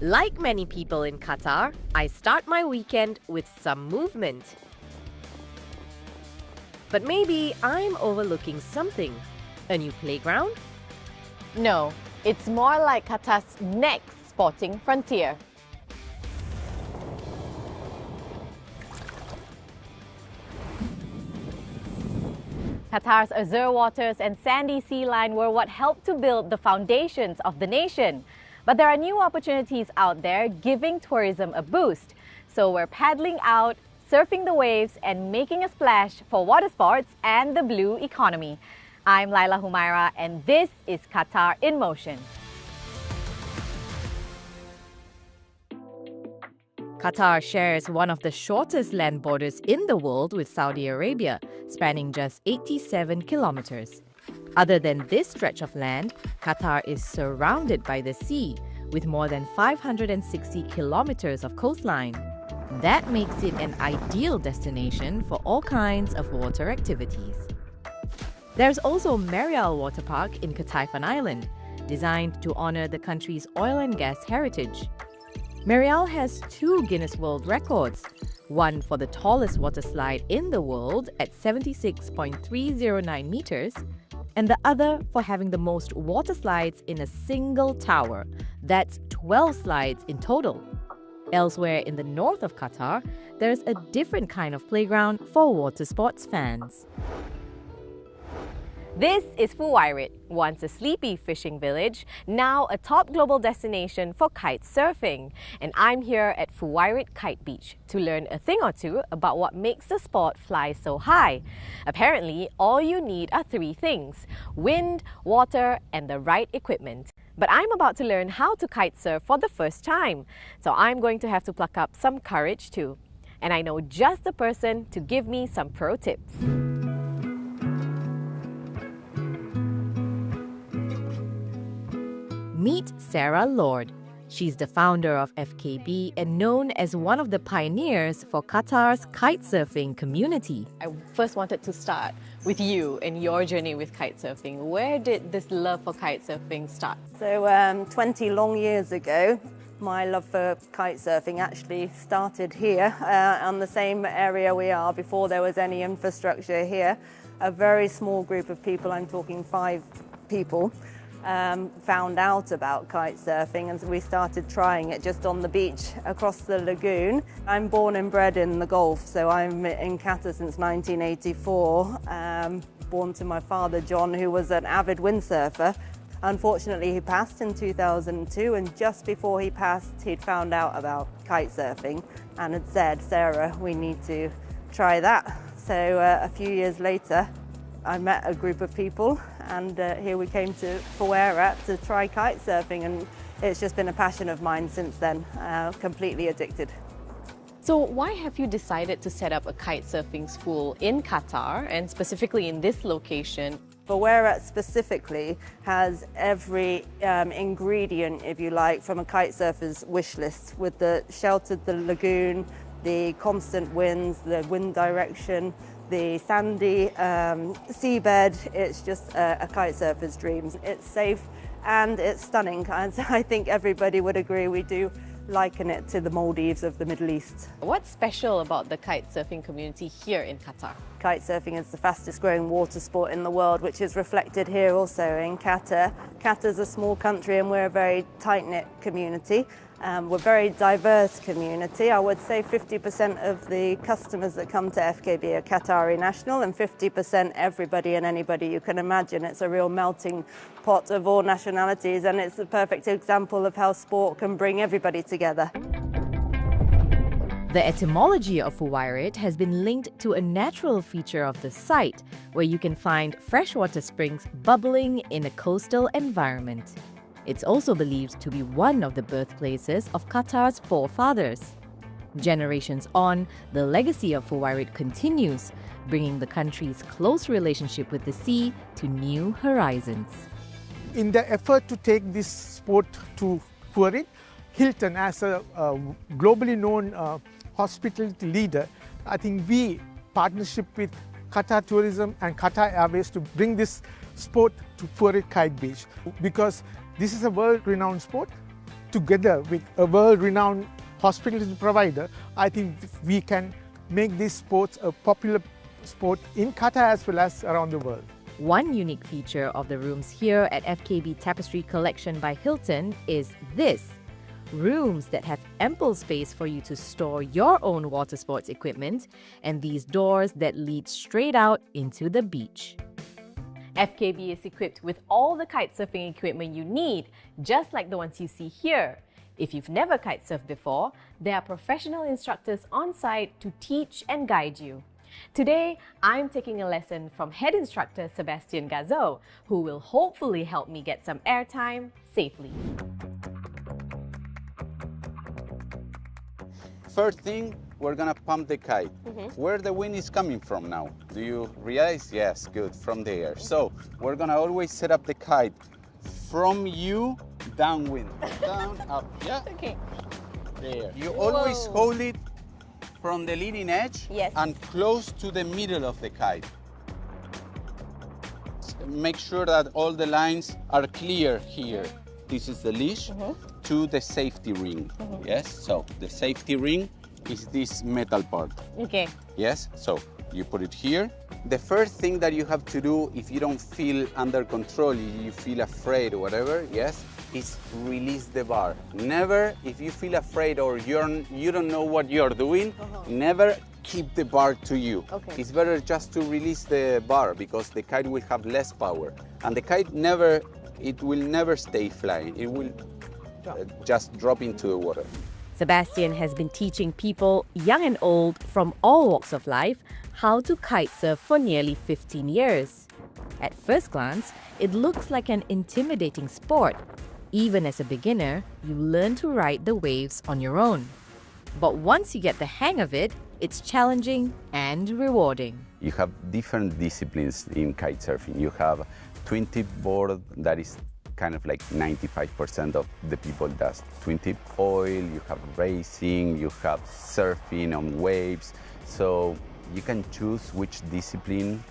Like many people in Qatar, I start my weekend with some movement. But maybe I'm overlooking something. A new playground? No, it's more like Qatar's next sporting frontier. Qatar's azure waters and sandy sea line were what helped to build the foundations of the nation. But there are new opportunities out there giving tourism a boost. So we're paddling out, surfing the waves and making a splash for water sports and the blue economy. I'm Laila Humaira and this is Qatar in Motion. Qatar shares one of the shortest land borders in the world with Saudi Arabia, spanning just 87 kilometers. Other than this stretch of land, Qatar is surrounded by the sea, with more than 560 kilometers of coastline. That makes it an ideal destination for all kinds of water activities. There's also Marial Water Park in Kitaifan Island, designed to honor the country's oil and gas heritage. Marial has 2 Guinness World Records, one for the tallest water slide in the world at 76.309 meters, and the other for having the most water slides in a single tower. That's 12 slides in total. Elsewhere in the north of Qatar, there's a different kind of playground for water sports fans. This is Fuwairit, once a sleepy fishing village, now a top global destination for kite surfing. And I'm here at Fuwairit Kite Beach to learn a thing or two about what makes the sport fly so high. Apparently, all you need are 3 things: wind, water, and the right equipment. But I'm about to learn how to kite surf for the first time, so I'm going to have to pluck up some courage too. And I know just the person to give me some pro tips. Meet Sarah Lord. She's the founder of FKB and known as one of the pioneers for Qatar's kitesurfing community. I first wanted to start with you and your journey with kitesurfing. Where did this love for kitesurfing start? So 20 long years ago, my love for kitesurfing actually started here on the same area we are before there was any infrastructure here. A very small group of people, I'm talking 5 people, found out about kite surfing and we started trying it just on the beach across the lagoon. I'm born and bred in the Gulf, so I'm in Qatar since 1984, born to my father John, who was an avid windsurfer. Unfortunately, he passed in 2002, and just before he passed, he'd found out about kite surfing and had said, "Sarah, we need to try that." So a few years later, I met a group of people and here we came to Fuwairit to try kite surfing, and it's just been a passion of mine since then, completely addicted. So why have you decided to set up a kite surfing school in Qatar and specifically in this location? Fuwairit specifically has every ingredient, if you like, from a kite surfer's wish list, with the sheltered the lagoon, the constant winds, the wind direction, the sandy seabed. It's just a kite surfer's dreams. It's safe and it's stunning. And I think everybody would agree. We do liken it to the Maldives of the Middle East. What's special about the kite surfing community here in Qatar? Kite surfing is the fastest growing water sport in the world, which is reflected here also in Qatar. Qatar's a small country and we're a very tight-knit community. We're a very diverse community. I would say 50% of the customers that come to FKB are Qatari national and 50% everybody and anybody you can imagine. It's a real melting pot of all nationalities, and it's a perfect example of how sport can bring everybody together. The etymology of Fuwairit has been linked to a natural feature of the site, where you can find freshwater springs bubbling in a coastal environment. It's also believed to be one of the birthplaces of Qatar's forefathers. Generations on, the legacy of Fuwairit continues, bringing the country's close relationship with the sea to new horizons. In the effort to take this sport to Fuwairit, Hilton, as a globally known hospitality leader, I think we partnership with Qatar Tourism and Qatar Airways to bring this sport to Fuwairit Kite Beach, because this is a world-renowned sport. together with a world-renowned hospitality provider, I think we can make these sports a popular sport in Qatar as well as around the world. One unique feature of the rooms here at FKB Tapestry Collection by Hilton is this: rooms that have ample space for you to store your own water sports equipment, and these doors that lead straight out into the beach. FKB is equipped with all the kitesurfing equipment you need, just like the ones you see here. If you've never kitesurfed before, there are professional instructors on site to teach and guide you. Today, I'm taking a lesson from head instructor Sebastian Gazo, who will hopefully help me get some airtime safely. First thing, we're gonna pump the kite. Where the wind is coming from now? Do you realize? Yes, good, from the air. So we're gonna always set up the kite from you downwind. Down, up, yeah? Okay. There. You always hold it from the leading edge Yes. and close to the middle of the kite. Make sure that all the lines are clear here. This is the leash to the safety ring. Yes, so the safety ring is this metal part. Okay. Yes, so you put it here. The first thing that you have to do if you don't feel under control, you feel afraid or whatever, yes, is release the bar. Never, if you feel afraid or you don't know what you're doing, never keep the bar to you. Okay. It's better just to release the bar because the kite will have less power. And the kite it will never stay flying. It will just drop into the water. Sebastian has been teaching people, young and old, from all walks of life, how to kitesurf for nearly 15 years. At first glance, it looks like an intimidating sport. Even as a beginner, you learn to ride the waves on your own. But once you get the hang of it, it's challenging and rewarding. You have different disciplines in kitesurfing. You have twin tip board, that is kind of like 95% of the people does twin tip. Oil, you have racing, you have surfing on waves. So you can choose which discipline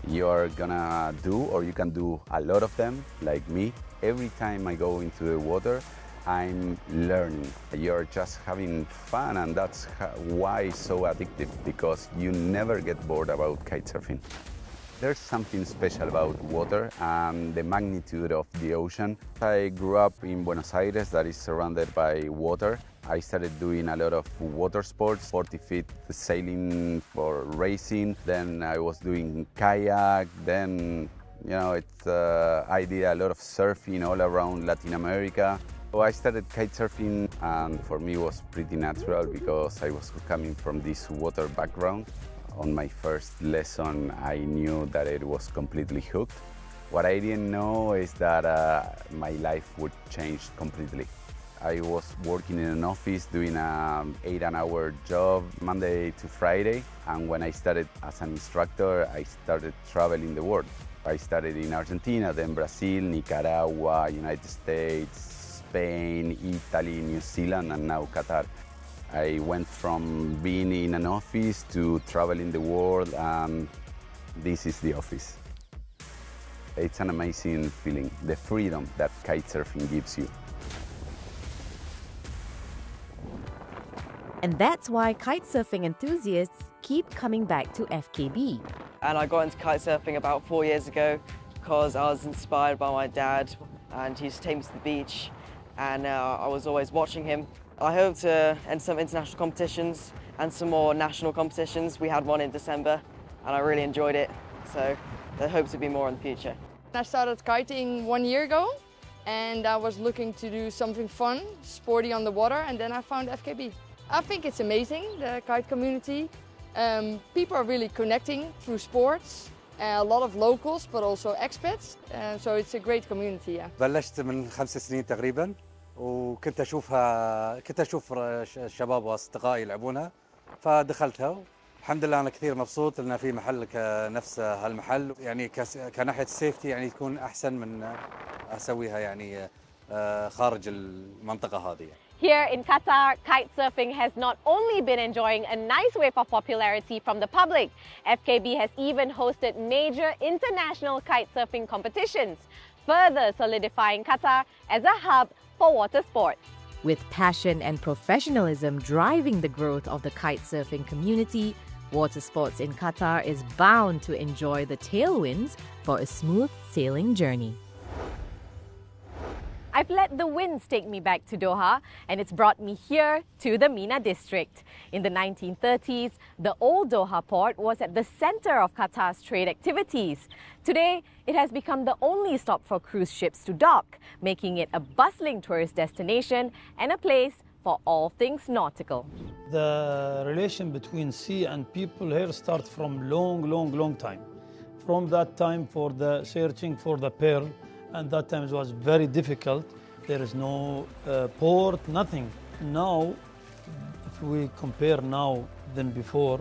you're gonna do, or you can do a lot of them, like me. Every time I go into the water, I'm learning. You're just having fun, and that's why it's so addictive, because you never get bored about kitesurfing. There's something special about water and the magnitude of the ocean. I grew up in Buenos Aires, that is surrounded by water. I started doing a lot of water sports, 40 feet sailing for racing. Then I was doing kayak. Then, I did a lot of surfing all around Latin America. So I started kitesurfing, and for me it was pretty natural because I was coming from this water background. On my first lesson, I knew that it was completely hooked. What I didn't know is that my life would change completely. I was working in an office doing an 8-hour job Monday to Friday, and when I started as an instructor, I started traveling the world. I started in Argentina, then Brazil, Nicaragua, United States, Spain, Italy, New Zealand, and now Qatar. I went from being in an office to traveling the world, and this is the office. It's an amazing feeling, the freedom that kitesurfing gives you. And that's why kitesurfing enthusiasts keep coming back to FKB. And I got into kitesurfing about 4 years ago because I was inspired by my dad, and he used to take me to the beach, and I was always watching him. I hope to enter some international competitions and some more national competitions. We had one in December and I really enjoyed it, so I hope to be more in the future. I started kiting 1 year ago, and I was looking to do something fun, sporty on the water, and then I found FKB. I think it's amazing, the kite community. People are really connecting through sports, a lot of locals but also expats, so it's a great community. Yeah. بلشت من 5 سنين تقريبا، وكنت اشوف الشباب واصدقائي يلعبونها، فدخلتها. الحمد لله انا كثير مبسوط لان في محل كنفس هالمحل، يعني كناحيه السيفتي يعني يكون احسن من اسويها يعني خارج المنطقه هذه. Here in Qatar, kitesurfing has not only been enjoying a nice wave of popularity from the public, FKB has even hosted major international kitesurfing competitions, further solidifying Qatar as a hub for water sports. With passion and professionalism driving the growth of the kitesurfing community, water sports in Qatar is bound to enjoy the tailwinds for a smooth sailing journey. I've let the winds take me back to Doha, and it's brought me here to the MENA district. In the 1930s, the old Doha port was at the center of Qatar's trade activities. Today, it has become the only stop for cruise ships to dock, making it a bustling tourist destination and a place for all things nautical. The relation between sea and people here starts from long time. From that time for the searching for the pearl, and that time it was very difficult. There is no port, nothing. Now, if we compare now than before,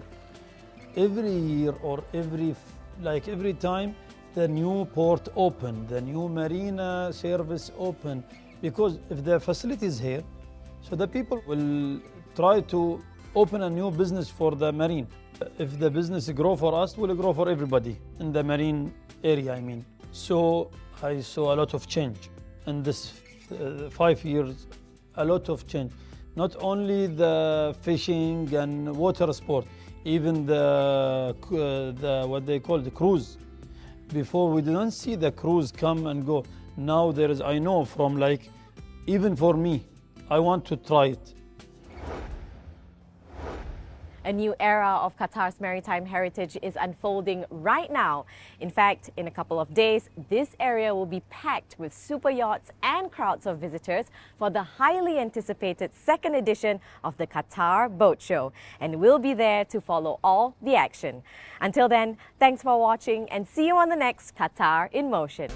every year or every time, the new port open, the new marina service open, because if the facility is here, so the people will try to open a new business for the marine. If the business grow for us, will grow for everybody in the marine area, I mean. So I saw a lot of change in this 5 years, a lot of change. Not only the fishing and water sport, even the what they call the cruise. Before we didn't see the cruise come and go. Now there is, I know from like, even for me, I want to try it. A new era of Qatar's maritime heritage is unfolding right now. In fact, in a couple of days, this area will be packed with super yachts and crowds of visitors for the highly anticipated second edition of the Qatar Boat Show. And we'll be there to follow all the action. Until then, thanks for watching and see you on the next Qatar in Motion.